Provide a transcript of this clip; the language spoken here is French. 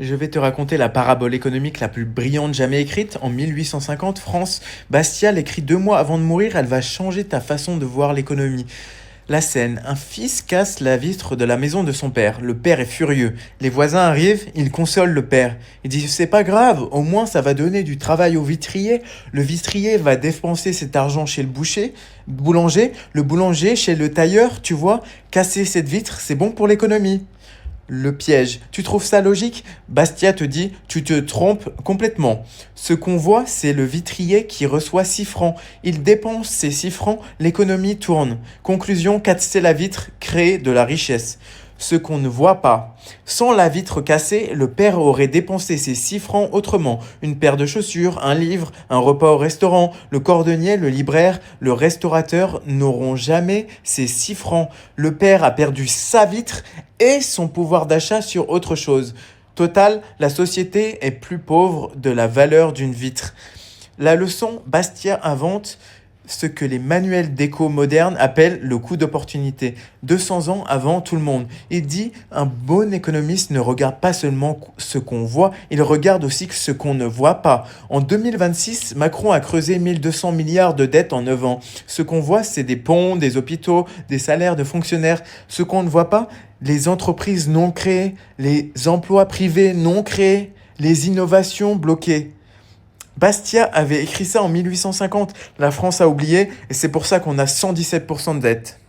Je vais te raconter la parabole économique la plus brillante jamais écrite. En 1850, France, Bastia l'écrit 2 mois avant de mourir. Elle va changer ta façon de voir l'économie. La scène, un fils casse la vitre de la maison de son père. Le père est furieux. Les voisins arrivent, ils consolent le père. Ils disent c'est pas grave, au moins ça va donner du travail au vitrier. Le vitrier va dépenser cet argent chez le boulanger, le boulanger chez le tailleur, tu vois. Casser cette vitre, c'est bon pour l'économie. Le piège. Tu trouves ça logique? Bastia te dit, tu te trompes complètement. Ce qu'on voit, c'est le vitrier qui reçoit 6 francs. Il dépense ces 6 francs, l'économie tourne. Conclusion, casser la vitre crée de la richesse. Ce qu'on ne voit pas. Sans la vitre cassée, le père aurait dépensé ses 6 francs autrement. Une paire de chaussures, un livre, un repas au restaurant. Le cordonnier, le libraire, le restaurateur n'auront jamais ces 6 francs. Le père a perdu sa vitre et son pouvoir d'achat sur autre chose. Total, la société est plus pauvre de la valeur d'une vitre. La leçon, Bastia invente ce que les manuels d'éco modernes appellent le coût d'opportunité. 200 ans avant tout le monde. Il dit, un bon économiste ne regarde pas seulement ce qu'on voit, il regarde aussi ce qu'on ne voit pas. En 2026, Macron a creusé 1200 milliards de dettes en 9 ans. Ce qu'on voit, c'est des ponts, des hôpitaux, des salaires de fonctionnaires. Ce qu'on ne voit pas, les entreprises non créées, les emplois privés non créés, les innovations bloquées. Bastia avait écrit ça en 1850. La France a oublié et c'est pour ça qu'on a 117% de dette.